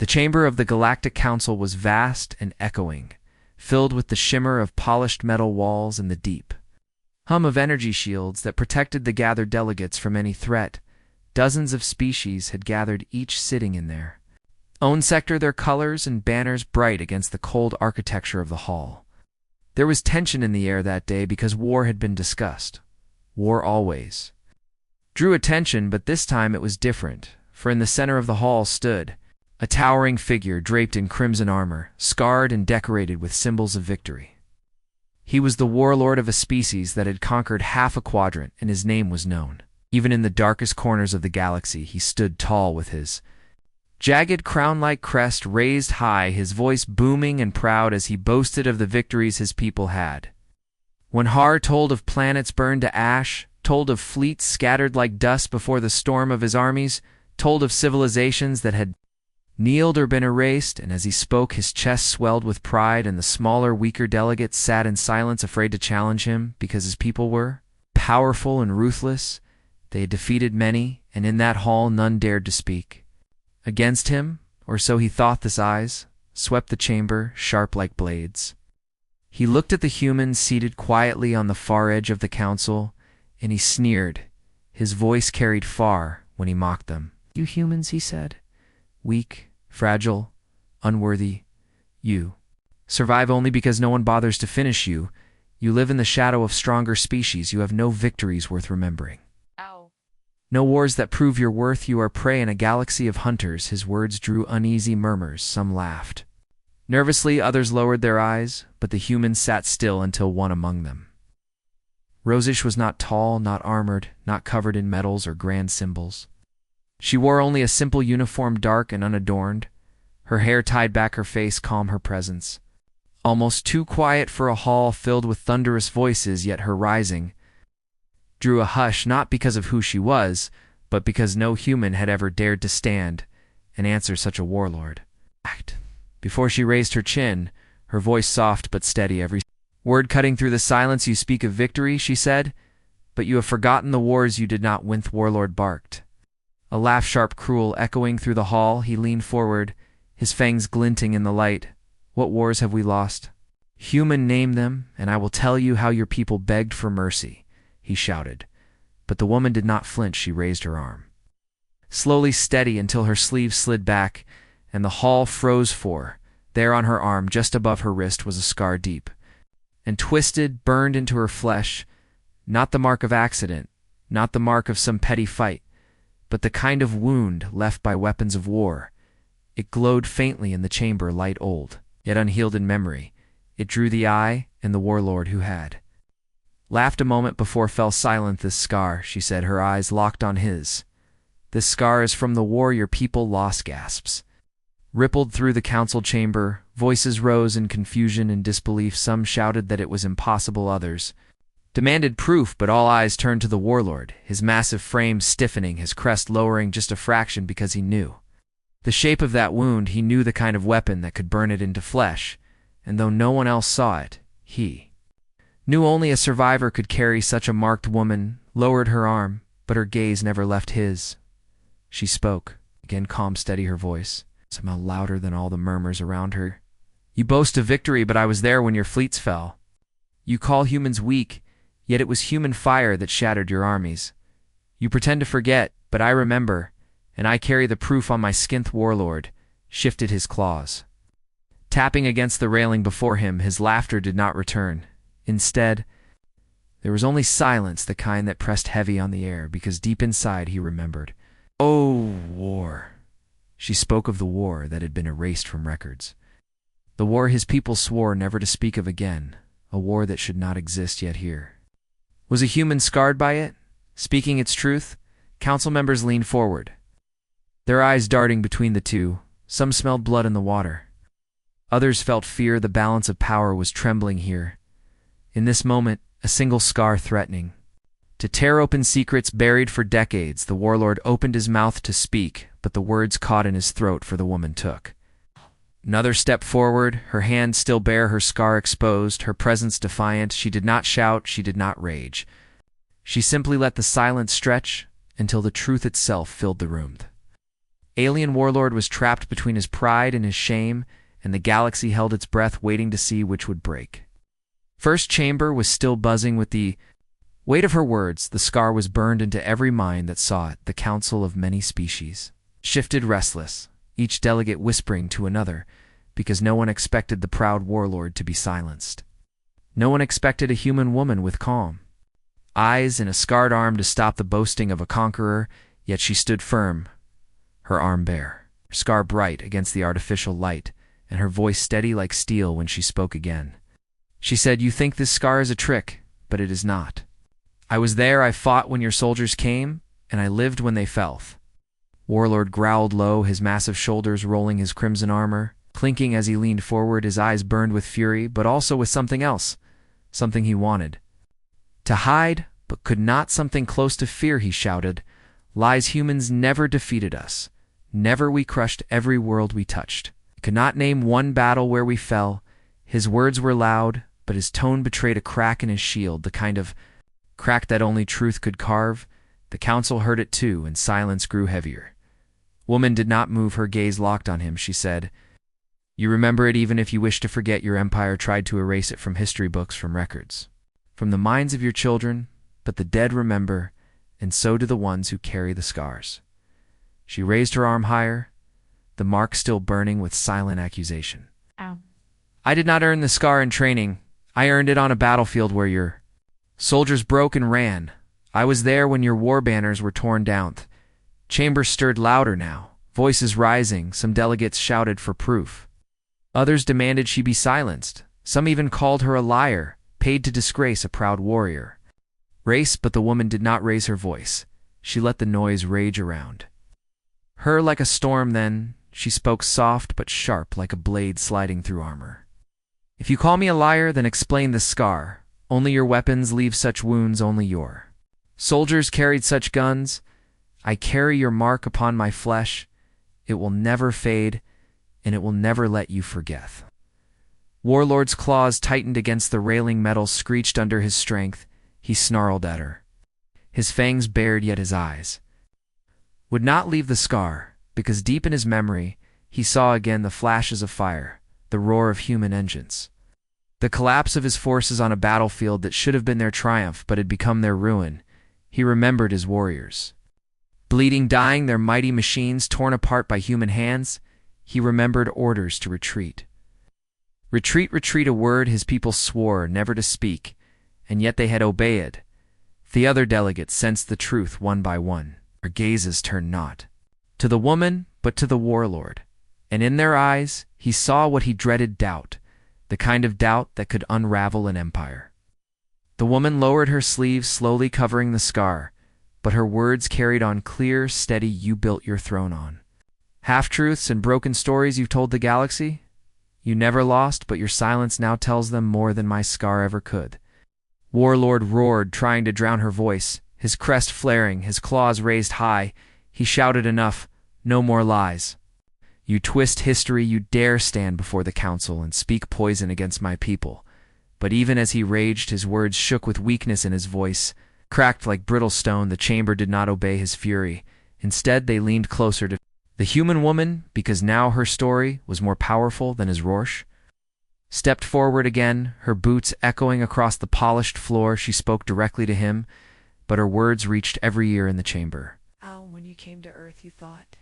The chamber of the Galactic Council was vast and echoing, filled with the shimmer of polished metal walls and the deep hum of energy shields that protected the gathered delegates from any threat. Dozens of species had gathered, each sitting in their own sector, their colors and banners bright against the cold architecture of the hall. There was tension in the air that day because war had been discussed. War always drew attention, but this time it was different, for in the center of the hall stood a towering figure draped in crimson armor, scarred and decorated with symbols of victory. He was the warlord of a species that had conquered half a quadrant, and his name was known. Even in the darkest corners of the galaxy, he stood tall with his jagged crown-like crest raised high, his voice booming and proud as he boasted of the victories his people had. When Har told of planets burned to ash, told of fleets scattered like dust before the storm of his armies, told of civilizations that had kneeled or been erased, and as he spoke his chest swelled with pride, and the smaller, weaker delegates sat in silence, afraid to challenge him because his people were powerful and ruthless. They had defeated many, and in that hall none dared to speak against him, or so he thought. His eyes swept the chamber, sharp like blades. He looked at the humans seated quietly on the far edge of the council, and he sneered. His voice carried far when he mocked them. "You humans," he said, "weak, fragile, unworthy. You survive only because no one bothers to finish you. You live in the shadow of stronger species. You have no victories worth remembering. Ow. No wars that prove your worth. You are prey in a galaxy of hunters." His words drew uneasy murmurs. Some laughed nervously, others lowered their eyes, but the humans sat still until one among them. Rosish was not tall, not armored, not covered in medals or grand symbols. She wore only a simple uniform, dark and unadorned, her hair tied back, her face calm, her presence almost too quiet for a hall filled with thunderous voices, yet her rising drew a hush, not because of who she was, but because no human had ever dared to stand and answer such a warlord. Before she raised her chin, her voice soft but steady, every word cutting through the silence. "You speak of victory," she said, "but you have forgotten the wars you did not win." Warlord barked. A laugh, sharp, cruel, echoing through the hall. He leaned forward, his fangs glinting in the light. "What wars have we lost? Human, name them, and I will tell you how your people begged for mercy," he shouted. But the woman did not flinch. She raised her arm, slowly, steady, until her sleeve slid back, and the hall froze. For there on her arm, just above her wrist, was a scar deep and twisted, burned into her flesh. Not the mark of accident, not the mark of some petty fight, but the kind of wound left by weapons of war. It glowed faintly in the chamber light, old, yet unhealed in memory. It drew the eye, and the warlord, who had laughed a moment before, fell silent. "This scar," she said, her eyes locked on his. "This scar is from the war your people lost." Gasps rippled through the council chamber. Voices rose in confusion and disbelief. Some shouted that it was impossible, others demanded proof, but all eyes turned to the warlord, his massive frame stiffening, his crest lowering just a fraction, because he knew the shape of that wound. He knew the kind of weapon that could burn it into flesh, and though no one else saw it, he knew only a survivor could carry such a marked. Woman lowered her arm, but her gaze never left his. She spoke, again calm, steady, her voice somehow louder than all the murmurs around her. "You boast of victory, but I was there when your fleets fell. You call humans weak, yet it was human fire that shattered your armies. You pretend to forget, but I remember, and I carry the proof on my skin." Warlord shifted his claws, tapping against the railing before him. His laughter did not return. Instead, there was only silence, the kind that pressed heavy on the air, because deep inside he remembered. "Oh, war." She spoke of the war that had been erased from records. The war his people swore never to speak of again. A war that should not exist yet here. Was a human scarred by it, speaking its truth? Council members leaned forward, their eyes darting between the two. Some smelled blood in the water. Others felt fear. The balance of power was trembling here. In this moment, a single scar threatening to tear open secrets buried for decades. The warlord opened his mouth to speak, but the words caught in his throat, for the woman took another step forward, her hand still bare, her scar exposed, her presence defiant. She did not shout, she did not rage. She simply let the silence stretch until the truth itself filled the room. Alien warlord was trapped between his pride and his shame, and the galaxy held its breath waiting to see which would break. First chamber was still buzzing with the weight of her words. The scar was burned into every mind that saw it. The council of many species shifted restless, each delegate whispering to another, because no one expected the proud warlord to be silenced. No one expected a human woman with calm eyes and a scarred arm to stop the boasting of a conqueror, yet she stood firm, her arm bare, her scar bright against the artificial light, and her voice steady like steel when she spoke again. She said, "You think this scar is a trick, but it is not. I was there, I fought when your soldiers came, and I lived when they fell." Warlord growled low, his massive shoulders rolling his crimson armor, clinking as he leaned forward. His eyes burned with fury, but also with something else, something he wanted to hide, but could not, something close to fear. He shouted, "Lies, humans never defeated us. Never. We crushed every world we touched. Could not name one battle where we fell." His words were loud, but his tone betrayed a crack in his shield, the kind of crack that only truth could carve. The council heard it too, and silence grew heavier. Woman did not move, her gaze locked on him. She said, "You remember it even if you wish to forget. Your empire tried to erase it from history books, from records, from the minds of your children, but the dead remember, and so do the ones who carry the scars." She raised her arm higher, the mark still burning with silent accusation. Ow. "I did not earn the scar in training. I earned it on a battlefield where your soldiers broke and ran. I was there when your war banners were torn down." Chambers stirred louder now, voices rising. Some delegates shouted for proof. Others demanded she be silenced. Some even called her a liar, paid to disgrace a proud warrior race, but the woman did not raise her voice. She let the noise rage around her like a storm. Then she spoke, soft but sharp, like a blade sliding through armor. "If you call me a liar, then explain the scar. Only your weapons leave such wounds, only your soldiers carried such guns. I carry your mark upon my flesh. It will never fade, and it will never let you forget." Warlord's claws tightened against the railing, metal screeched under his strength. He snarled at her, his fangs bared, yet his eyes would not leave the scar, because deep in his memory he saw again the flashes of fire, the roar of human engines, the collapse of his forces on a battlefield that should have been their triumph but had become their ruin. He remembered his warriors, bleeding, dying, their mighty machines torn apart by human hands. He remembered orders to retreat. Retreat, retreat, a word his people swore never to speak, and yet they had obeyed. The other delegates sensed the truth one by one. Their gazes turned not to the woman, but to the warlord, and in their eyes he saw what he dreaded: doubt, the kind of doubt that could unravel an empire. The woman lowered her sleeves, slowly covering the scar, but her words carried on clear, steady. "You built your throne on half-truths and broken stories you've told the galaxy. You never lost, but your silence now tells them more than my scar ever could." Warlord roared, trying to drown her voice, his crest flaring, his claws raised high. He shouted, "Enough, no more lies. You twist history, you dare stand before the council and speak poison against my people." But even as he raged, his words shook with weakness in his voice, cracked like brittle stone. The chamber did not obey his fury. Instead, they leaned closer to the human woman, because now her story was more powerful than his roar. Stepped forward again, her boots echoing across the polished floor. She spoke directly to him, but her words reached every ear in the chamber. When you came to Earth, you thought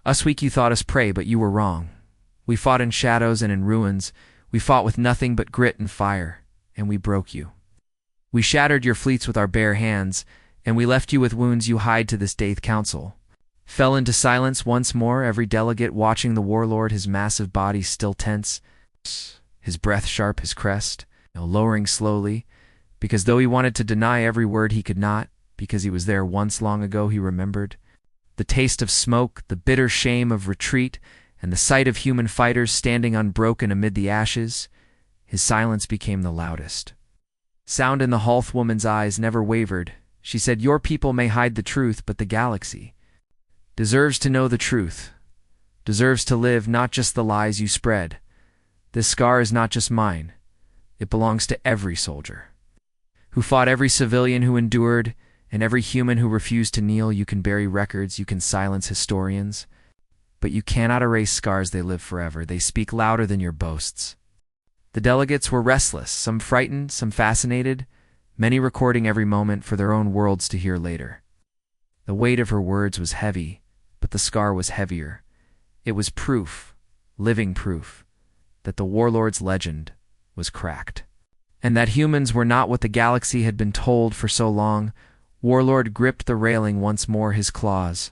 Us weak, you thought us prey, but you were wrong. We fought in shadows and in ruins. We fought with nothing but grit and fire, and we broke you. We shattered your fleets with our bare hands, and we left you with wounds you hide to this day. The council fell into silence once more, every delegate watching the warlord, his massive body still tense, his breath sharp, his crest lowering slowly, because though he wanted to deny every word, he could not, because he was there once long ago. He remembered the taste of smoke, the bitter shame of retreat, and the sight of human fighters standing unbroken amid the ashes. His silence became the loudest sound in the Halth woman's eyes never wavered. She said, "Your people may hide the truth, but the galaxy deserves to know the truth, deserves to live, not just the lies you spread. This scar is not just mine. It belongs to every soldier who fought, every civilian who endured, and every human who refused to kneel. You can bury records, you can silence historians, but you cannot erase scars. They live forever. They speak louder than your boasts. The delegates were restless, some frightened, some fascinated, many recording every moment for their own worlds to hear later. The weight of her words was heavy, but the scar was heavier. It was proof, living proof, that the warlord's legend was cracked. And that humans were not what the galaxy had been told for so long. Warlord gripped the railing once more, his claws.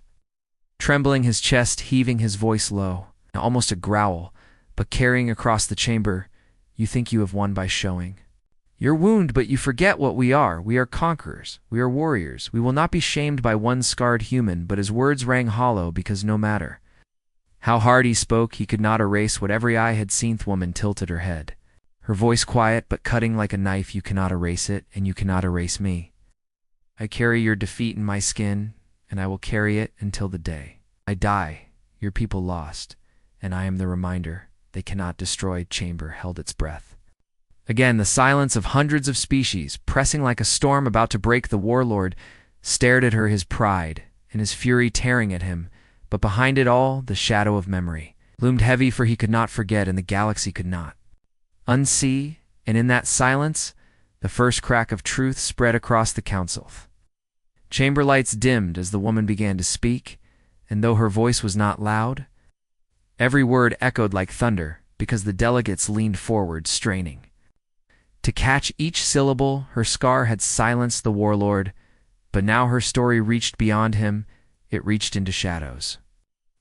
Trembling his chest, heaving his voice low, almost a growl, but carrying across the chamber, "You think you have won by showing. Your wound, but you forget what we are. We are conquerors. We are warriors. We will not be shamed by one scarred human." But his words rang hollow, because no matter how hard he spoke, he could not erase what every eye had seen. The woman tilted her head, her voice quiet but cutting like a knife. "You cannot erase it, and you cannot erase me. I carry your defeat in my skin, and I will carry it until the day I die. Your people lost, and I am the reminder they cannot destroy." Chamber held its breath. Again, the silence of hundreds of species, pressing like a storm about to break. The warlord stared at her, his pride and his fury tearing at him, but behind it all, the shadow of memory loomed heavy, for he could not forget, and the galaxy could not unsee. And in that silence, the first crack of truth spread across the council. Chamber lights dimmed as the woman began to speak, and though her voice was not loud, every word echoed like thunder, because the delegates leaned forward, straining to catch each syllable. Her scar had silenced the warlord, but now her story reached beyond him. It reached into shadows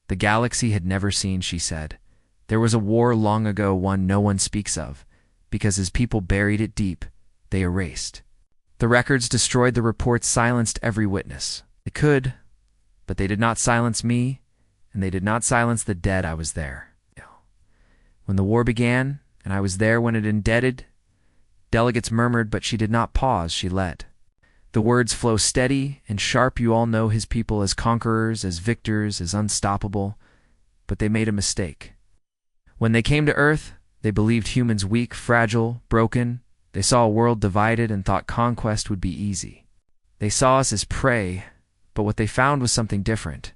the galaxy had never seen, she said. There was a war long ago, one no one speaks of, because his people buried it deep. They erased the records, destroyed the reports, silenced every witness. They could, but they did not silence me, and they did not silence the dead. I was there when the war began, and I was there when it ended. Delegates murmured, but she did not pause. She let the words flow steady and sharp. You all know his people as conquerors, as victors, as unstoppable, but they made a mistake. When they came to Earth, they believed humans weak, fragile, broken. They saw a world divided and thought conquest would be easy. They saw us as prey, but what they found was something different.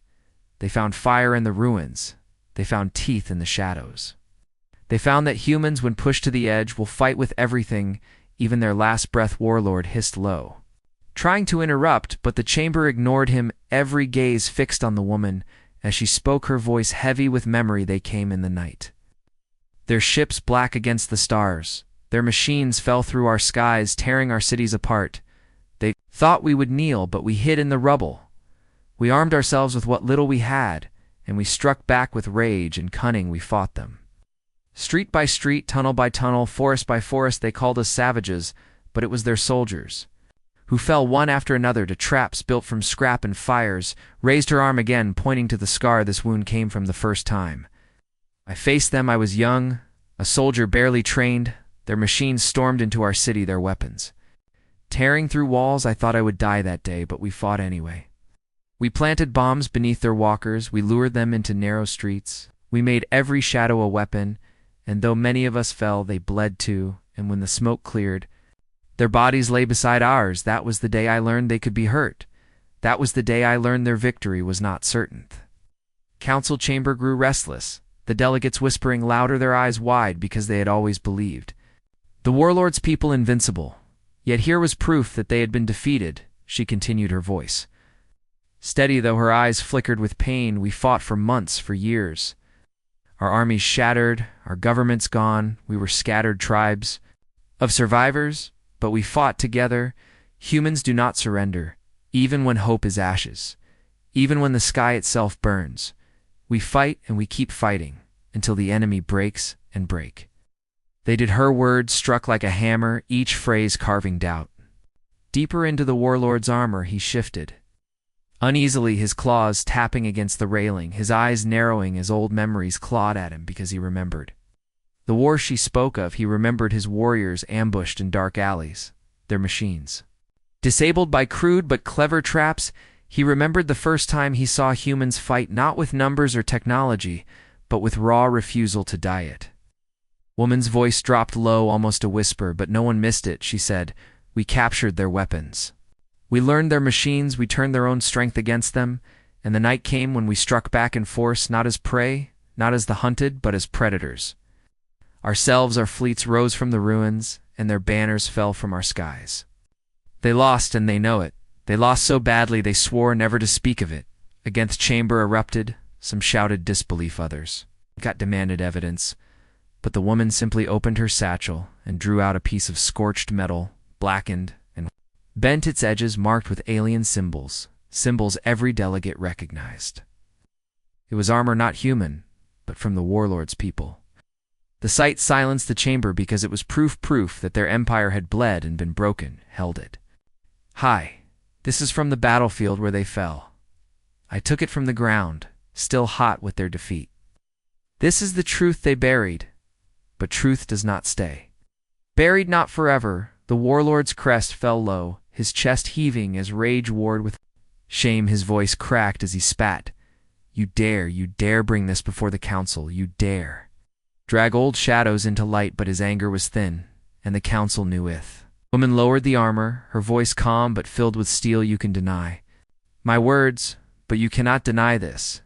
They found fire in the ruins. They found teeth in the shadows. They found that humans, when pushed to the edge, will fight with everything, even their last breath. Warlord hissed low, trying to interrupt, but the chamber ignored him, every gaze fixed on the woman. As she spoke, her voice heavy with memory. They came in the night, their ships black against the stars. Their machines fell through our skies, tearing our cities apart. They thought we would kneel, but we hid in the rubble. We armed ourselves with what little we had, and we struck back with rage and cunning. We fought them. Street by street, tunnel by tunnel, forest by forest. They called us savages, but it was their soldiers who fell one after another to traps built from scrap and fires. Raised her arm again, pointing to the scar this wound came from. The first time I faced them, I was young, a soldier barely trained. Their machines stormed into our city, their weapons tearing through walls. I thought I would die that day, but we fought anyway. We planted bombs beneath their walkers. We lured them into narrow streets. We made every shadow a weapon, and though many of us fell, they bled too. And when the smoke cleared, their bodies lay beside ours. That was the day I learned they could be hurt. That was the day I learned their victory was not certain. Council chamber grew restless, the delegates whispering louder, their eyes wide, because they had always believed the warlord's people invincible. Yet here was proof that they had been defeated. She continued, her voice steady, though her eyes flickered with pain. We fought for months, for years. Our armies shattered, our governments gone. We were scattered tribes of survivors, but we fought together. Humans do not surrender, even when hope is ashes, even when the sky itself burns. We fight and we keep fighting until the enemy breaks and break. They did. Her words struck like a hammer, each phrase carving doubt. Deeper into the warlord's armor he shifted, uneasily, his claws tapping against the railing, his eyes narrowing as old memories clawed at him, because he remembered the war she spoke of. He remembered his warriors ambushed in dark alleys, their machines disabled by crude but clever traps. He remembered the first time he saw humans fight, not with numbers or technology, but with raw refusal to diet. Woman's voice dropped low, almost a whisper, but no one missed it. She said, "We captured their weapons. We learned their machines. We turned their own strength against them. And the night came when we struck back in force, not as prey, not as the hunted, but as predators. Ourselves, our fleets rose from the ruins, and their banners fell from our skies. They lost, and they know it. They lost so badly they swore never to speak of it. Against chamber erupted, some shouted disbelief, others got demanded evidence. But the woman simply opened her satchel and drew out a piece of scorched metal, blackened, and bent its edges marked with alien symbols, symbols every delegate recognized. It was armor not human, but from the warlords' people. The sight silenced the chamber because it was proof that their empire had bled and been broken, held it. Hi, this is from the battlefield where they fell. I took it from the ground, still hot with their defeat. This is the truth they buried, but truth does not stay. Buried not forever, the warlord's crest fell low, his chest heaving as rage warred with shame. His voice cracked as he spat. You dare bring this before the council, you dare. Drag old shadows into light, but his anger was thin, and the council knew it. Woman lowered the armor, her voice calm but filled with steel. You can deny my words, but you cannot deny this.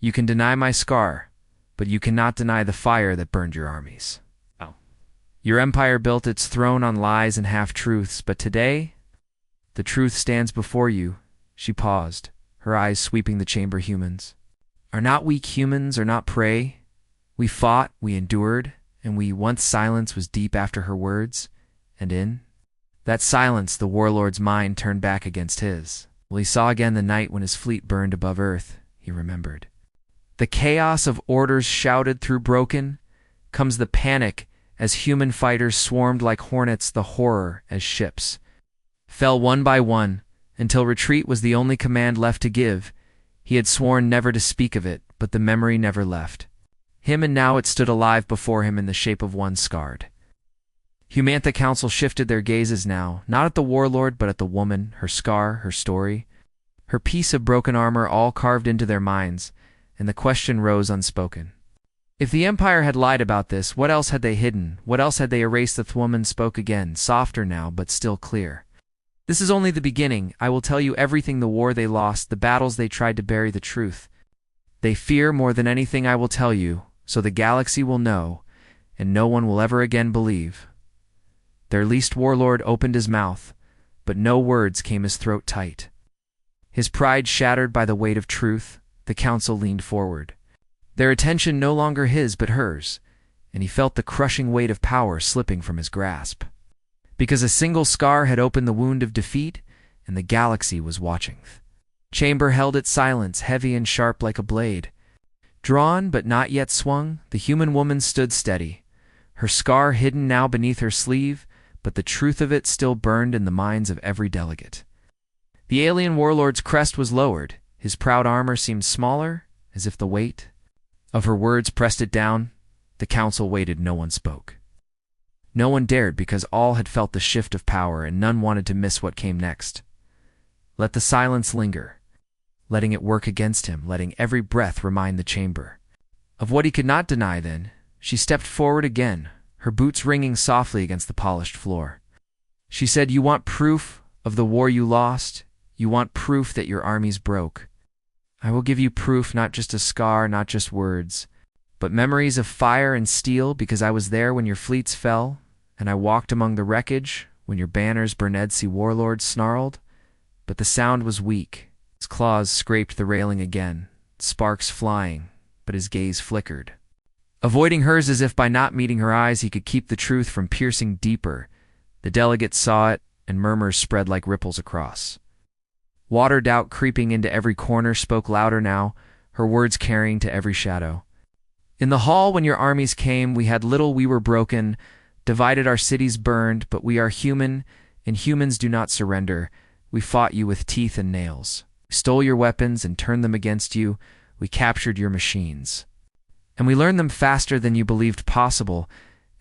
You can deny my scar, but you cannot deny the fire that burned your armies. Oh. Your empire built its throne on lies and half-truths, but today, the truth stands before you. She paused, her eyes sweeping the chamber. Humans are not weak, humans are not prey. We fought, we endured, and once silence was deep after her words, and in that silence the warlord's mind turned back against his. Well, he saw again the night when his fleet burned above earth, he remembered. The chaos of orders shouted through broken, comes the panic as human fighters swarmed like hornets, the horror as ships fell one by one, until retreat was the only command left to give. He had sworn never to speak of it, but the memory never left him, and now it stood alive before him in the shape of one scarred. The Council shifted their gazes now, not at the warlord, but at the woman, her scar, her story, her piece of broken armor, all carved into their minds, and the question rose unspoken. If the Empire had lied about this, what else had they hidden? What else had they erased? The woman spoke again, softer now, but still clear. This is only the beginning. I will tell you everything, the war they lost, the battles they tried to bury, the truth they fear more than anything. I will tell you, so the galaxy will know, and no one will ever again believe. Their least warlord opened his mouth, but no words came, his throat tight. His pride shattered by the weight of truth, the council leaned forward. Their attention no longer his but hers, and he felt the crushing weight of power slipping from his grasp. Because a single scar had opened the wound of defeat, and the galaxy was watching. Chamber held its silence, heavy and sharp like a blade. Drawn but not yet swung, the human woman stood steady, her scar hidden now beneath her sleeve, but the truth of it still burned in the minds of every delegate. The alien warlord's crest was lowered, his proud armor seemed smaller, as if the weight of her words pressed it down. The council waited, no one spoke. No one dared, because all had felt the shift of power, and none wanted to miss what came next. Let the silence linger, letting it work against him, letting every breath remind the chamber of what he could not deny. Then she stepped forward again, her boots ringing softly against the polished floor. She said, "You want proof of the war you lost? You want proof that your armies broke? I will give you proof, not just a scar, not just words, but memories of fire and steel, because I was there when your fleets fell, and I walked among the wreckage when your banners burned." See, warlord snarled, but the sound was weak. His claws scraped the railing again, sparks flying, but his gaze flickered, avoiding hers, as if by not meeting her eyes he could keep the truth from piercing deeper. The delegates saw it, and murmurs spread like ripples across water. Doubt creeping into every corner spoke louder now, her words carrying to every shadow. In the hall when your armies came, we had little, we were broken, divided, our cities burned, but we are human, and humans do not surrender. We fought you with teeth and nails. We stole your weapons and turned them against you. We captured your machines, and we learned them faster than you believed possible.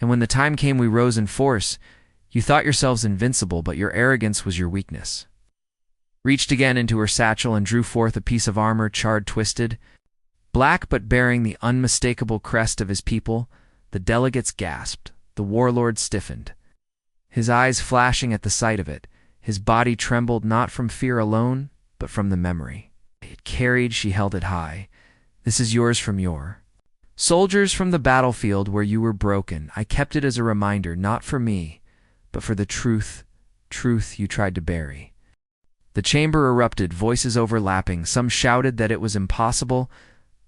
And when the time came, we rose in force. You thought yourselves invincible, but your arrogance was your weakness. Reached again into her satchel and drew forth a piece of armor, charred, twisted, black but bearing the unmistakable crest of his people. The delegates gasped. The warlord stiffened, his eyes flashing at the sight of it. His body trembled, not from fear alone, but from the memory It carried, she held it high. This is yours from your soldiers from the battlefield where you were broken. I kept it as a reminder, not for me, but for the truth you tried to bury. The chamber erupted, voices overlapping. Some shouted that it was impossible.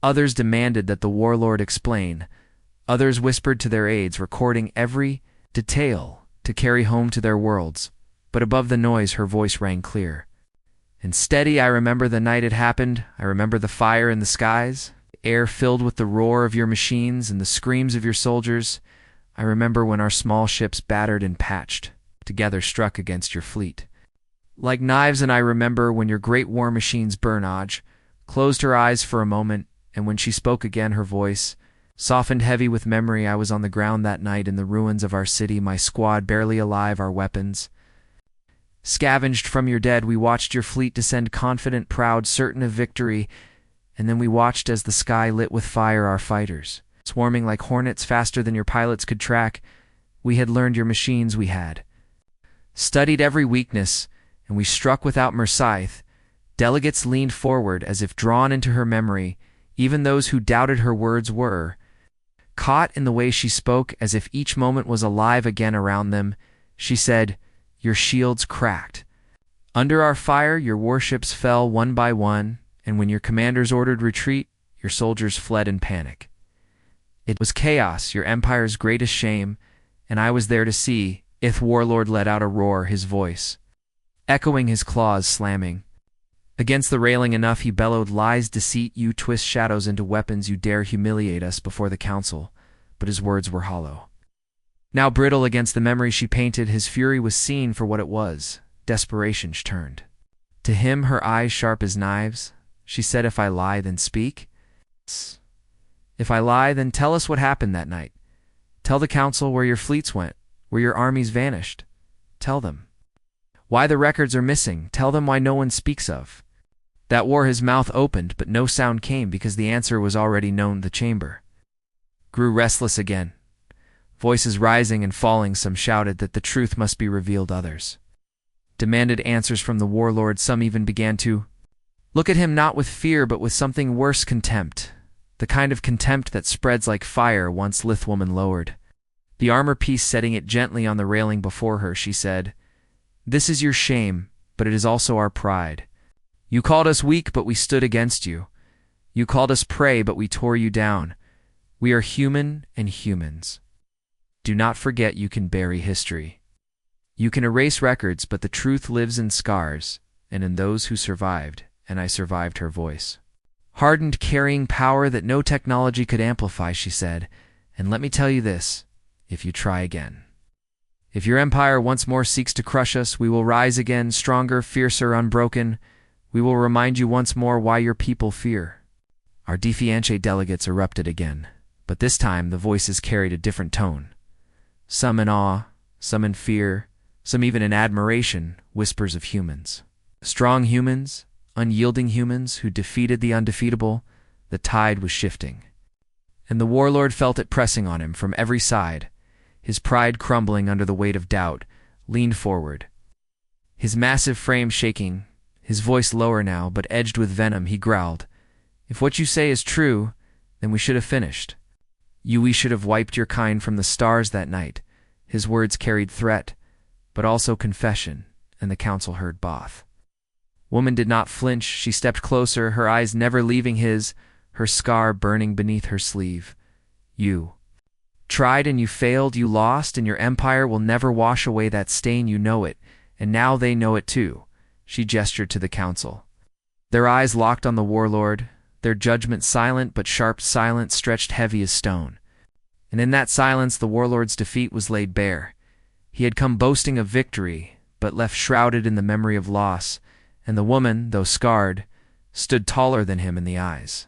Others demanded that the warlord explain. Others whispered to their aides, recording every detail to carry home to their worlds. But above the noise, her voice rang clear and steady. I remember the night it happened. I remember the fire in the skies, the air filled with the roar of your machines and the screams of your soldiers. I remember when our small ships, battered and patched, together struck against your fleet like knives, and I remember when your great war machines, Bernage, closed her eyes for a moment, and when she spoke again, her voice softened, heavy with memory. I was on the ground that night in the ruins of our city, my squad barely alive, our weapons scavenged from your dead. We watched your fleet descend, confident, proud, certain of victory, and then we watched as the sky lit with fire, our fighters swarming like hornets, faster than your pilots could track. We had learned your machines, we had studied every weakness, and we struck without mercy. Delegates leaned forward as if drawn into her memory. Even those who doubted her words were caught in the way she spoke, as if each moment was alive again around them. She said, your shields cracked. Under our fire, your warships fell one by one, and when your commanders ordered retreat, your soldiers fled in panic. It was chaos, your empire's greatest shame, and I was there to see. Warlord let out a roar, his voice echoing, his claws slamming against the railing. Enough, he bellowed. Lies, deceit, you twist shadows into weapons. You dare humiliate us before the council. But his words were hollow, now brittle against the memory she painted. His fury was seen for what it was, desperation. She turned to him, her eyes sharp as knives. She said, if I lie, then speak. If I lie, then tell us what happened that night. Tell the council where your fleets went, where your armies vanished. Tell them why the records are missing. Tell them why no one speaks of that war. His mouth opened, but no sound came, because the answer was already known. The chamber grew restless again, voices rising and falling. Some shouted that the truth must be revealed. Others demanded answers from the warlord. Some even began to look at him, not with fear, but with something worse, contempt. The kind of contempt that spreads like fire. Once Lithwoman lowered the armor piece, setting it gently on the railing before her. She said, this is your shame, but it is also our pride. You called us weak, but we stood against you. You called us prey, but we tore you down. We are human and humans. Do not forget, you can bury history. You can erase records, but the truth lives in scars and in those who survived. And I survived. Her voice hardened, carrying power that no technology could amplify. She said, and let me tell you this, if you try again, if your empire once more seeks to crush us, we will rise again, stronger, fiercer, unbroken. We will remind you once more why your people fear. Our Defiant delegates erupted again, but this time the voices carried a different tone. Some in awe, some in fear, some even in admiration, whispers of humans. Strong humans, unyielding humans who defeated the undefeatable. The tide was shifting, and the warlord felt it pressing on him from every side. His pride crumbling under the weight of doubt, leaned forward, his massive frame shaking, his voice lower now, but edged with venom. He growled, if what you say is true, then we should have finished. We should have wiped your kind from the stars that night. His words carried threat, but also confession, and the council heard both. Woman did not flinch. She stepped closer, her eyes never leaving his, her scar burning beneath her sleeve. You tried and you failed, you lost, and your empire will never wash away that stain. You know it, and now they know it too. She gestured to the council. Their eyes locked on the warlord, their judgment silent but sharp, silent, stretched heavy as stone. And in that silence the warlord's defeat was laid bare. He had come boasting of victory, but left shrouded in the memory of loss, and the woman, though scarred, stood taller than him in the eyes.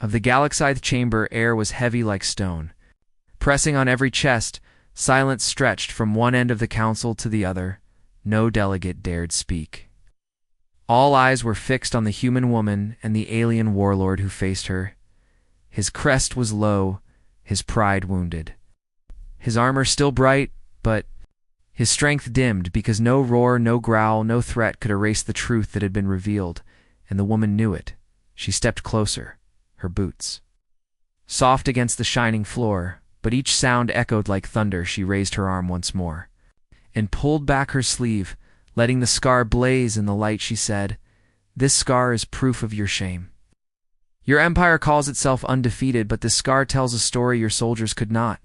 Of the galaxy chamber, air was heavy like stone. Pressing on every chest, silence stretched from one end of the council to the other. No delegate dared speak. All eyes were fixed on the human woman and the alien warlord who faced her. His crest was low, his pride wounded. His armor still bright, but his strength dimmed, because no roar, no growl, no threat could erase the truth that had been revealed. and the woman knew it. She stepped closer, her boots soft against the shining floor, but each sound echoed like thunder. She raised her arm once more and pulled back her sleeve, letting the scar blaze in the light. She said, "This scar is proof of your shame. Your empire calls itself undefeated, but this scar tells a story your soldiers could not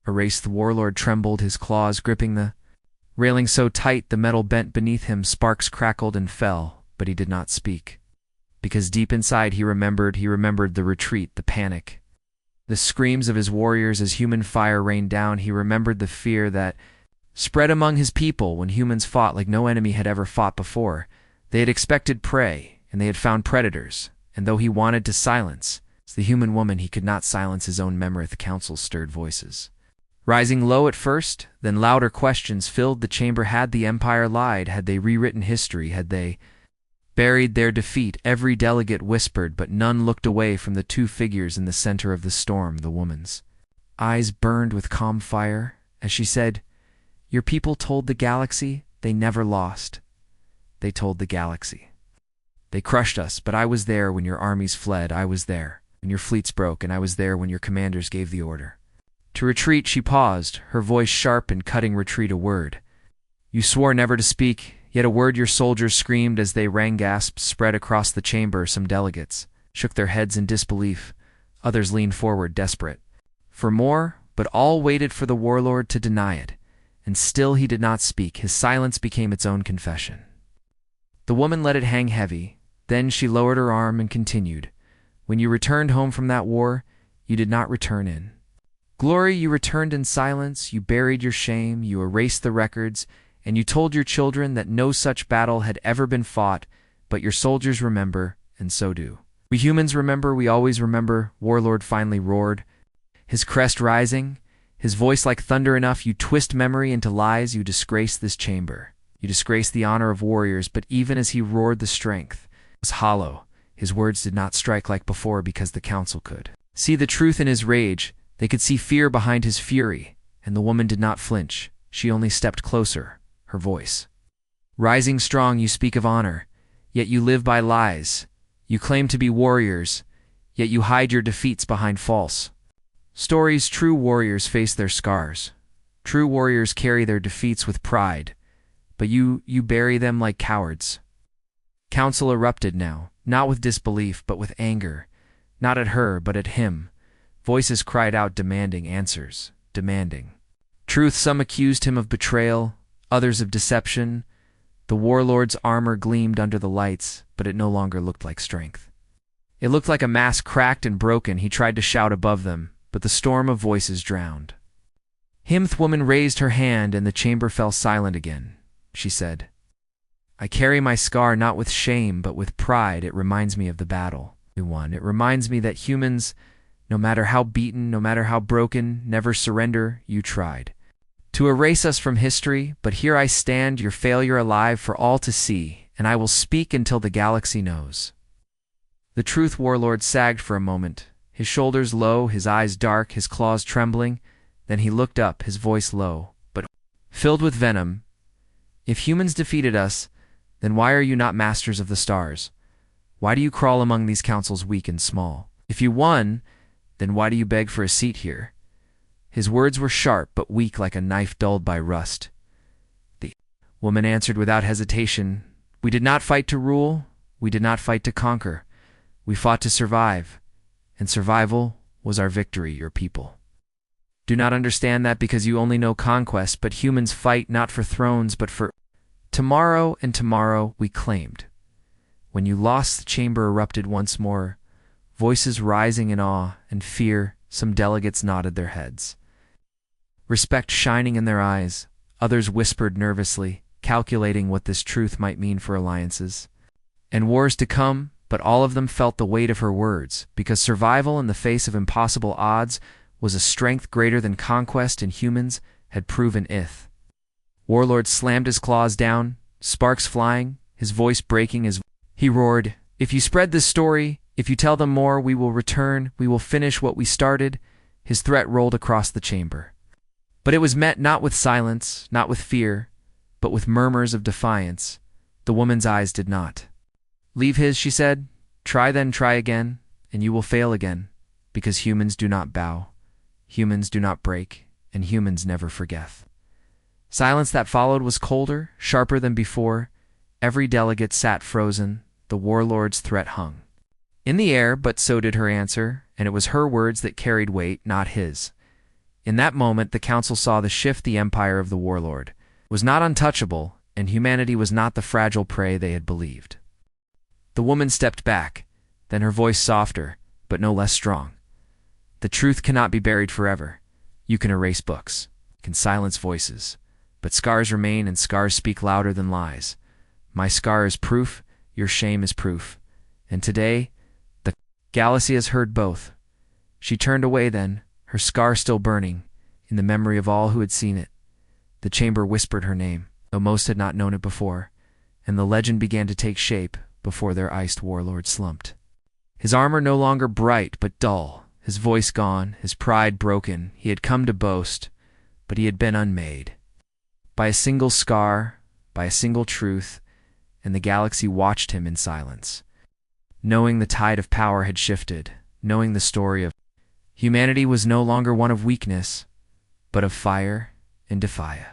erase." The warlord trembled, his claws gripping the railing so tight the metal bent beneath him. Sparks crackled and fell, but he did not speak. Because deep inside he remembered the retreat, the panic, the screams of his warriors as human fire rained down. He remembered the fear that spread among his people when humans fought like no enemy had ever fought before. They had expected prey, and they had found predators, and though he wanted to silence the human woman, he could not silence his own memory. The council's stirred voices, rising low at first, then louder questions filled the chamber. Had the Empire lied? Had they rewritten history? Had they buried their defeat? Every delegate whispered, but none looked away from the two figures in the center of the storm. The woman's eyes burned with calm fire as she said, "Your people told the galaxy they never lost. They told the galaxy. They crushed us, but I was there when your armies fled. I was there when your fleets broke, and I was there when your commanders gave the order to retreat." She paused, her voice sharp and cutting. "Retreat, a word you swore never to speak, yet a word your soldiers screamed as they rang." Gasps spread across the chamber. Some delegates shook their heads in disbelief. Others leaned forward, desperate for more, but all waited for the warlord to deny it. And still he did not speak. His silence became its own confession. The woman let it hang heavy. Then she lowered her arm and continued, "When you returned home from that war, you did not return in glory. You returned in silence. You buried your shame. You erased the records. And you told your children that no such battle had ever been fought. But your soldiers remember, and so do we humans. Remember, we always remember." Warlord finally roared, his crest rising, his voice like thunder. "Enough. You twist memory into lies. You disgrace this chamber. You disgrace the honor of warriors." But even as he roared, the strength was hollow. His words did not strike like before because the council could see the truth in his rage. They could see fear behind his fury, and the woman did not flinch. She only stepped closer, her voice rising strong. "You speak of honor, yet you live by lies. You claim to be warriors, yet you hide your defeats behind false stories. True warriors face their scars. True warriors carry their defeats with pride, but you bury them like cowards." Council erupted now, not with disbelief, but with anger. Not at her, but at him. Voices cried out, demanding answers, demanding truth. Some accused him of betrayal, others of deception. The warlord's armor gleamed under the lights, but it no longer looked like strength. It looked like a mask cracked and broken. He tried to shout above them, but the storm of voices drowned him. The woman raised her hand, and the chamber fell silent again. She said, "I carry my scar not with shame, but with pride. It reminds me of the battle we won. It reminds me that humans, no matter how beaten, no matter how broken, never surrender. You tried to erase us from history, but here I stand, your failure alive for all to see, and I will speak until the galaxy knows the truth." Warlord sagged for a moment, his shoulders low, his eyes dark, his claws trembling. Then he looked up, his voice low, but filled with venom. "If humans defeated us, then why are you not masters of the stars? Why do you crawl among these councils weak and small? If you won, then why do you beg for a seat here?" His words were sharp but weak, like a knife dulled by rust. The woman answered without hesitation, "We did not fight to rule. We did not fight to conquer. We fought to survive. And survival was our victory. Your people do not understand that because you only know conquest, but humans fight not for thrones, but for tomorrow, and tomorrow we claimed. When you lost, the chamber erupted once more, voices rising in awe and fear. Some delegates nodded their heads, respect shining in their eyes. Others whispered nervously, calculating what this truth might mean for alliances and wars to come. But all of them felt the weight of her words, because survival in the face of impossible odds was a strength greater than conquest, and humans had proven it. Warlord slammed his claws down, sparks flying, his voice breaking as he roared, "If you spread this story, if you tell them more, we will return, we will finish what we started." His threat rolled across the chamber. But it was met not with silence, not with fear, but with murmurs of defiance. The woman's eyes did not Leave his, she said. Try then, try again, and you will fail again, because humans do not bow, humans do not break, and humans never forget. Silence that followed was colder, sharper than before. Every delegate sat frozen, the warlord's threat hung in the air, but so did her answer, and it was her words that carried weight, not his. In that moment, the council saw the shift. The empire of the warlord was not untouchable, and humanity was not the fragile prey they had believed. The woman stepped back, then her voice softer, but no less strong. The truth cannot be buried forever. You can erase books, can silence voices, but scars remain, and scars speak louder than lies. My scar is proof, your shame is proof. And today, the galaxy has heard both. She turned away then, her scar still burning, in the memory of all who had seen it. The chamber whispered her name, though most had not known it before, and the legend began to take shape before their iced warlord slumped. His armor no longer bright but dull, his voice gone, his pride broken. He had come to boast, but he had been unmade. By a single scar, by a single truth, and the galaxy watched him in silence, knowing the tide of power had shifted, knowing the story of humanity was no longer one of weakness, but of fire and defiance.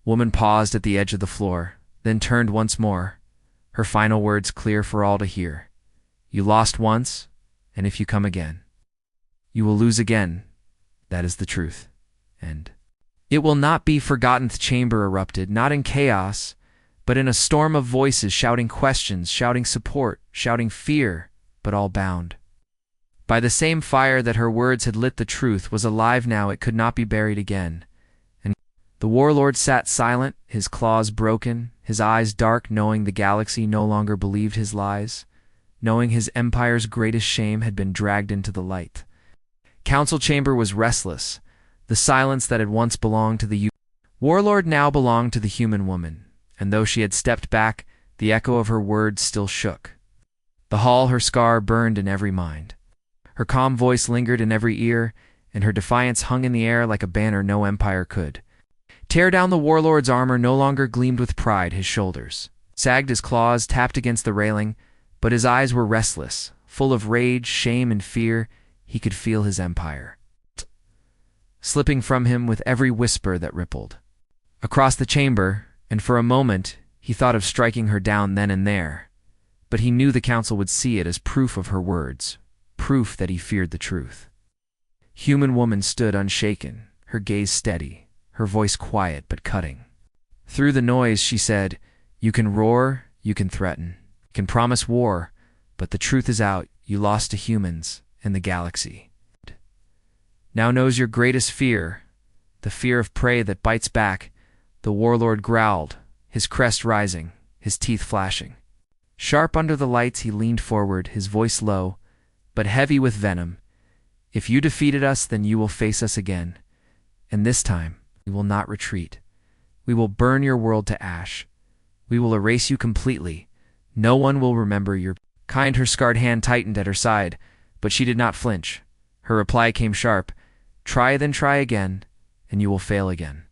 Woman paused at the edge of the floor, then turned once more, her final words clear for all to hear. You lost once, and if you come again, you will lose again. That is the truth. And it will not be forgotten. The chamber erupted, not in chaos, but in a storm of voices shouting questions, shouting support, shouting fear, but all bound by the same fire that her words had lit. The truth was alive now, it could not be buried again. And the warlord sat silent, his claws broken, his eyes dark, knowing the galaxy no longer believed his lies, knowing his empire's greatest shame had been dragged into the light. Council chamber was restless. The silence that had once belonged to the warlord now belonged to the human woman, and though she had stepped back, the echo of her words still shook. The hall, her scar burned in every mind. Her calm voice lingered in every ear, and her defiance hung in the air like a banner no empire could tear down. The warlord's armor no longer gleamed with pride. His shoulders sagged, his claws tapped against the railing, but his eyes were restless, full of rage, shame, and fear. He could feel his empire slipping from him with every whisper that rippled across the chamber, and for a moment he thought of striking her down then and there, but he knew the council would see it as proof of her words, proof that he feared the truth. Human woman stood unshaken, her gaze steady, her voice quiet but cutting. Through the noise she said, "You can roar, you can threaten, you can promise war, but the truth is out. You lost to humans, and the galaxy now knows your greatest fear, the fear of prey that bites back." The warlord growled, his crest rising, his teeth flashing. Sharp under the lights he leaned forward, his voice low, but heavy with venom. "If you defeated us, then you will face us again. And this time, we will not retreat. We will burn your world to ash. We will erase you completely. No one will remember your kind." Her scarred hand tightened at her side, but she did not flinch. Her reply came sharp. "Try then try again, and you will fail again."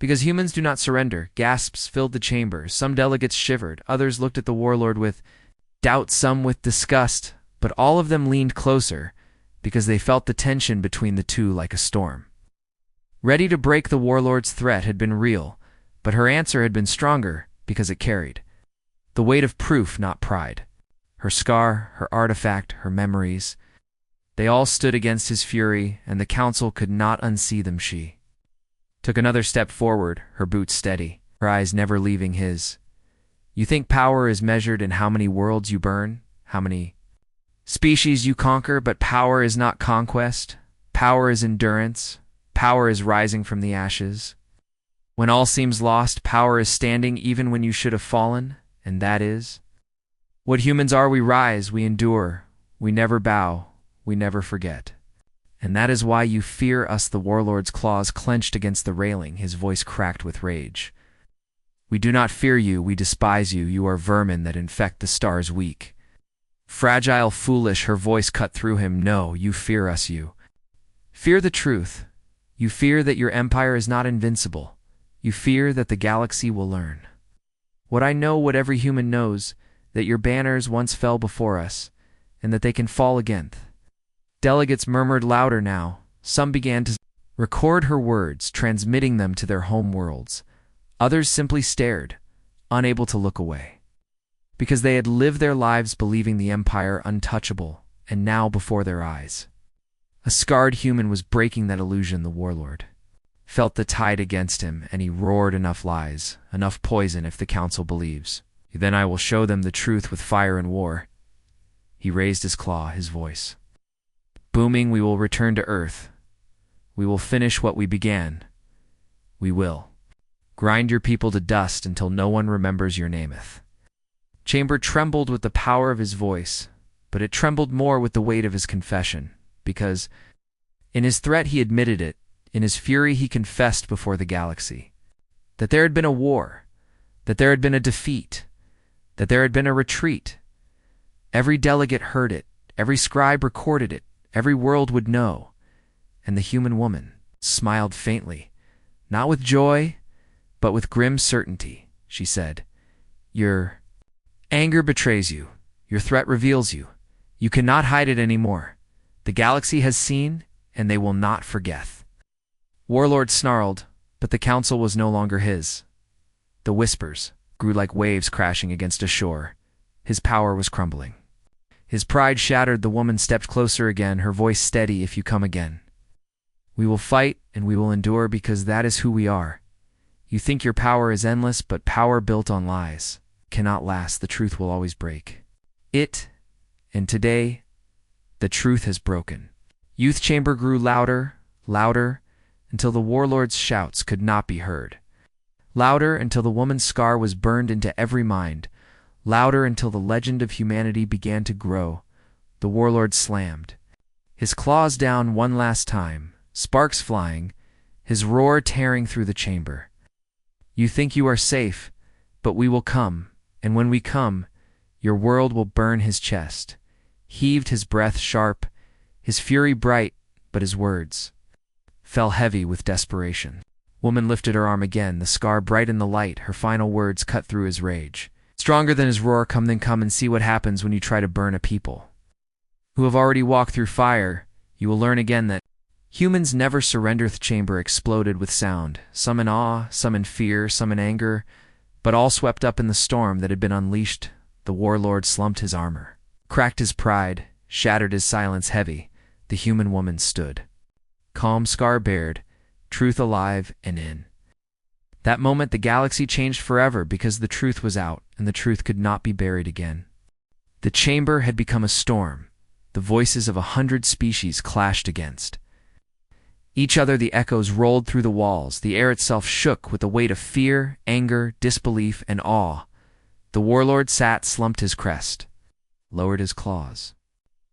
Because humans do not surrender. Gasps filled the chamber. Some delegates shivered. Others looked at the warlord with doubt, some with disgust, but all of them leaned closer because they felt the tension between the two like a storm. Ready to break. The warlord's threat had been real, but her answer had been stronger because it carried the weight of proof, not pride. Her scar, her artifact, her memories, they all stood against his fury, and the council could not unsee them. She took another step forward, her boots steady, her eyes never leaving his. "You think power is measured in how many worlds you burn, how many species you conquer, but power is not conquest. Power is endurance. Power is rising from the ashes. When all seems lost, power is standing even when you should have fallen, and that is what humans are. We rise, we endure, we never bow, we never forget. And that is why you fear us." The warlord's claws clenched against the railing, his voice cracked with rage. "We do not fear you, we despise you. You are vermin that infect the stars weak. Fragile, foolish." Her voice cut through him. "No, you fear us, you fear the truth. You fear that your empire is not invincible. You fear that the galaxy will learn what I know, what every human knows, that your banners once fell before us, and that they can fall again. Delegates murmured louder now. Some began to record her words, transmitting them to their home worlds. Others simply stared, unable to look away. Because they had lived their lives believing the Empire untouchable, and now before their eyes. A scarred human was breaking that illusion. The warlord felt the tide against him, and he roared, enough lies, enough poison if the council believes. Then I will show them the truth with fire and war. He raised his claw, his voice booming. We will return to Earth. We will finish what we began. We will grind your people to dust until no one remembers your nameth. Chamber trembled with the power of his voice, but it trembled more with the weight of his confession, because in his threat he admitted it, in his fury he confessed before the galaxy, that there had been a war, that there had been a defeat, that there had been a retreat. Every delegate heard it, every scribe recorded it, every world would know. And the human woman smiled faintly, not with joy, but with grim certainty. She said, "Your anger betrays you. Your threat reveals you. You cannot hide it anymore. The galaxy has seen, and they will not forget." Warlord snarled, but the council was no longer his. The whispers grew like waves crashing against a shore. His power was crumbling. His pride shattered. The woman stepped closer again, her voice steady. "If you come again, we will fight and we will endure, because that is who we are. You think your power is endless, but power built on lies cannot last. The truth will always break. And today, the truth has broken." Youth chamber grew louder, louder, until the warlord's shouts could not be heard. Louder until the woman's scar was burned into every mind. Louder until the legend of humanity began to grow. The warlord slammed his claws down one last time, sparks flying, his roar tearing through the chamber. "You think you are safe, but we will come, and when we come, your world will burn." His chest heaved, his breath sharp, his fury bright, but his words fell heavy with desperation. Woman lifted her arm again, the scar bright in the light. Her final words cut through his rage. Stronger than his roar, "Come then, come and see what happens when you try to burn a people who have already walked through fire. You will learn again that humans never surrender." The chamber exploded with sound, some in awe, some in fear, some in anger, but all swept up in the storm that had been unleashed. The warlord slumped his armor, cracked his pride, shattered his silence heavy. The human woman stood, calm, scar-bared, truth alive and in. That moment the galaxy changed forever, because the truth was out, and the truth could not be buried again. The chamber had become a storm. The voices of 100 species clashed against each other. The echoes rolled through the walls. The air itself shook with the weight of fear, anger, disbelief, and awe. The warlord sat, slumped his crest, lowered his claws,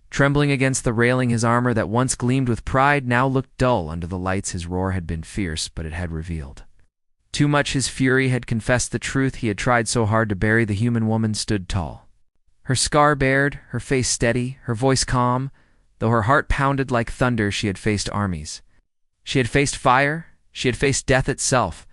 trembling against the railing. His armor that once gleamed with pride now looked dull under the lights. His roar had been fierce, but it had revealed too much. His fury had confessed the truth he had tried so hard to bury. The human woman stood tall, her scar bared, her face steady, her voice calm. Though her heart pounded like thunder, she had faced armies. She had faced fire, she had faced death itself,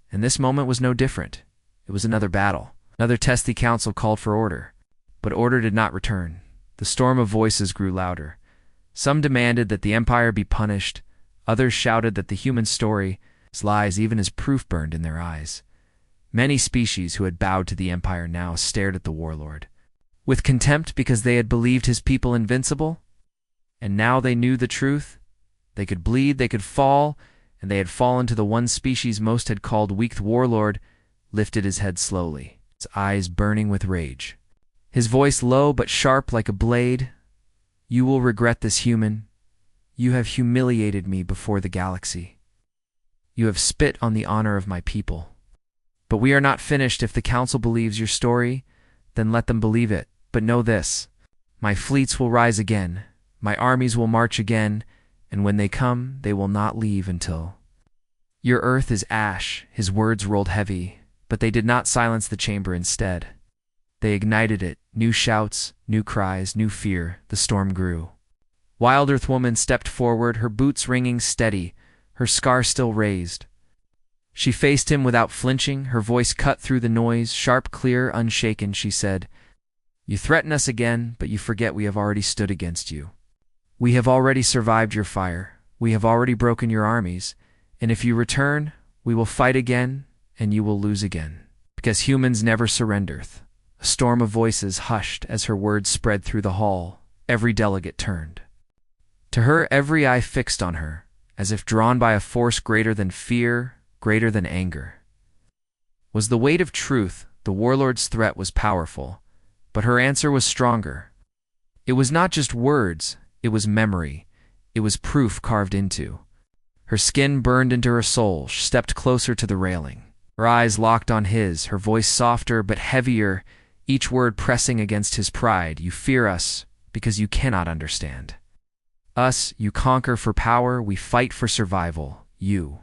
and this moment was no different. It was another battle, another test. The council called for order, but order did not return. The storm of voices grew louder. Some demanded that the Empire be punished, others shouted that the human story lies, even as proof burned in their eyes. Many species who had bowed to the Empire now stared at the warlord with contempt, because they had believed his people invincible, and now they knew the truth. They could bleed, they could fall, and they had fallen to the one species most had called weak. The warlord lifted his head slowly, his eyes burning with rage, his voice low but sharp like a blade. "You will regret this, human. You have humiliated me before the galaxy. You have spit on the honor of my people. But we are not finished. If the council believes your story, then let them believe it. But know this, my fleets will rise again, my armies will march again, and when they come, they will not leave until your earth is ash." His words rolled heavy, but they did not silence the chamber. Instead, they ignited it. New shouts, new cries, new fear. The storm grew. Wild Earth Woman stepped forward, her boots ringing steady, her scar still raised. She faced him without flinching, her voice cut through the noise, sharp, clear, unshaken. She said, You threaten us again, but you forget we have already stood against you. We have already survived your fire. We have already broken your armies, and if you return, we will fight again, and you will lose again. Because humans never surrendereth. A storm of voices hushed as her words spread through the hall. Every delegate turned. To her, every eye fixed on her, as if drawn by a force greater than fear, greater than anger. Was the weight of truth, the warlord's threat was powerful, but her answer was stronger. It was not just words, it was memory. It was proof carved into. Her skin burned into her soul. She stepped closer to the railing. Her eyes locked on his, her voice softer but heavier, each word pressing against his pride. You fear us because you cannot understand. Us, you conquer for power, we fight for survival. You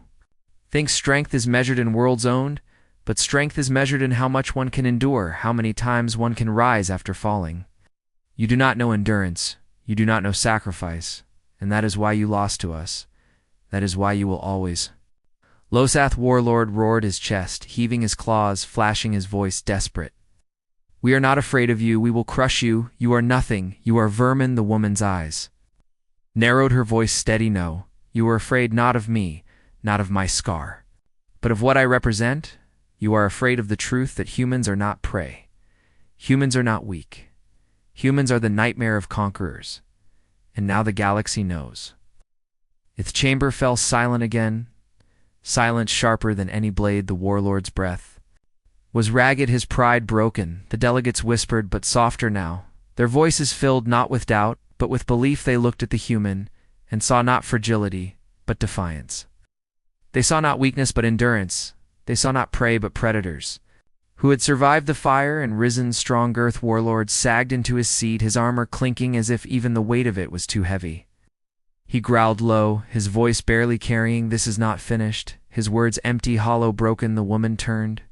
think strength is measured in worlds owned, but strength is measured in how much one can endure, how many times one can rise after falling. You do not know endurance, you do not know sacrifice, and that is why you lost to us. That is why you will always. Losath warlord roared his chest, heaving his claws, flashing his voice desperate. We are not afraid of you, we will crush you, you are nothing, you are vermin. The woman's eyes narrowed, her voice steady. No, you are afraid not of me, not of my scar, but of what I represent. You are afraid of the truth that humans are not prey. Humans are not weak. Humans are the nightmare of conquerors. And now the galaxy knows. Its chamber fell silent again, silence sharper than any blade. The warlord's breath was ragged, his pride broken. The delegates whispered, but softer now. Their voices filled not with doubt, but with belief. They looked at the human, and saw not fragility, but defiance. They saw not weakness, but endurance. They saw not prey, but predators. Who had survived the fire and risen strong. Girth warlord sagged into his seat, his armor clinking as if even the weight of it was too heavy. He growled low, his voice barely carrying, "This is not finished." His words empty, hollow, broken. The woman turned.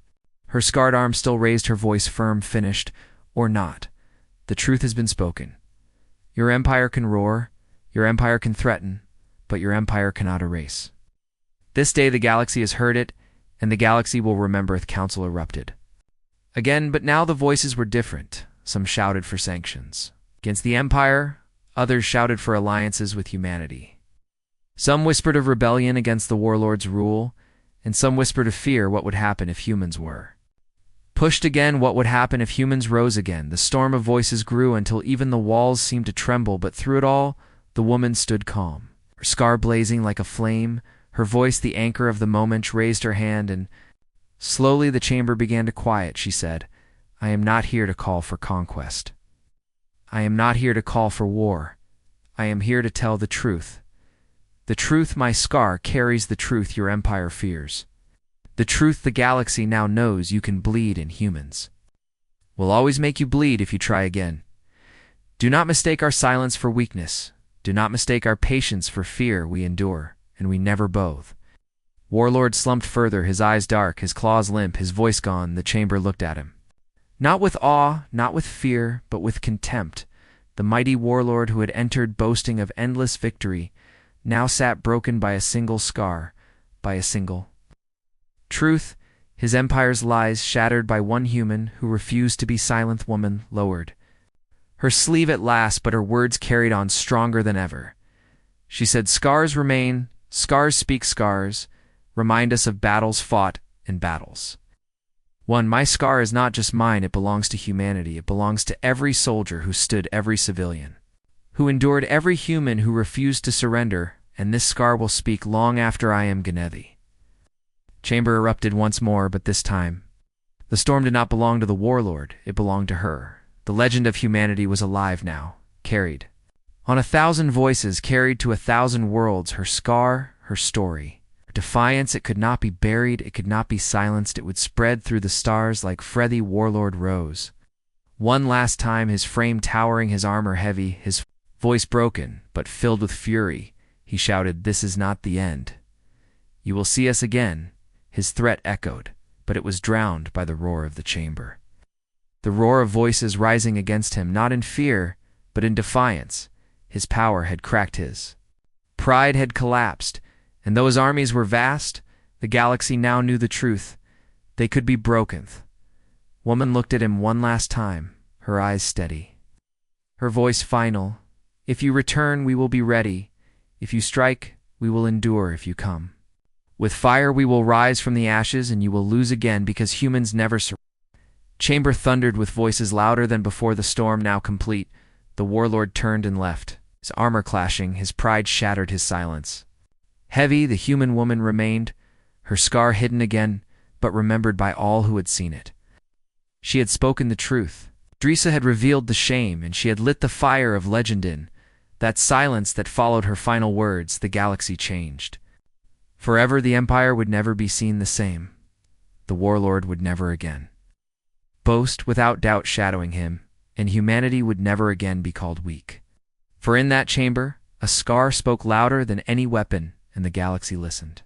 Her scarred arm still raised, her voice firm. "Finished, or not, the truth has been spoken. Your empire can roar, your empire can threaten, but your empire cannot erase. This day the galaxy has heard it, and the galaxy will remember. The council erupted again, but now the voices were different. Some shouted for sanctions against the empire, others shouted for alliances with humanity. Some whispered of rebellion against the warlord's rule, and some whispered of fear, what would happen if humans were pushed again, what would happen if humans rose again. The storm of voices grew until even the walls seemed to tremble, but through it all, the woman stood calm, her scar blazing like a flame, her voice the anchor of the moment. Raised her hand, and slowly the chamber began to quiet. She said, "I am not here to call for conquest. I am not here to call for war. I am here to tell the truth. The truth my scar carries, the truth your empire fears. The truth the galaxy now knows you can bleed in humans. We'll always make you bleed if you try again. Do not mistake our silence for weakness. Do not mistake our patience for fear. We endure, and we never both." Warlord slumped further, his eyes dark, his claws limp, his voice gone. The chamber looked at him. Not with awe, not with fear, but with contempt. The mighty warlord who had entered boasting of endless victory now sat broken by a single scar, by a single truth, his empire's lies shattered by one human who refused to be silent. Woman lowered her sleeve at last, but her words carried on stronger than ever. She said, "Scars remain, scars speak, scars remind us of battles fought and battles. One, my scar is not just mine, it belongs to humanity. It belongs to every soldier who stood, every civilian who endured, every human who refused to surrender, and this scar will speak long after I am gone." Chamber erupted once more, but this time the storm did not belong to the warlord, it belonged to her. The legend of humanity was alive now, carried on 1,000 voices, carried to 1,000 worlds. Her scar, her story, her defiance. It could not be buried, it could not be silenced. It would spread through the stars like Freddy. Warlord rose one last time, his frame towering, his armor heavy, his voice broken but filled with fury. He shouted, "This is not the end. You will see us again." His threat echoed, but it was drowned by the roar of the chamber. The roar of voices rising against him, not in fear, but in defiance. His power had cracked, his pride had collapsed, and though his armies were vast, the galaxy now knew the truth. They could be broken. Woman looked at him one last time, her eyes steady. Her voice final, "If you return, we will be ready. If you strike, we will endure if you come. With fire we will rise from the ashes, and you will lose again because humans never surrender." Chamber thundered with voices louder than before the storm now complete. The warlord turned and left, his armor clashing, his pride shattered his silence. Heavy, the human woman remained, her scar hidden again, but remembered by all who had seen it. She had spoken the truth. Drisa had revealed the shame, and she had lit the fire of legend in. That silence that followed her final words, the galaxy changed. Forever the Empire would never be seen the same. The warlord would never again boast, without doubt shadowing him, and humanity would never again be called weak. For in that chamber, a scar spoke louder than any weapon, and the galaxy listened.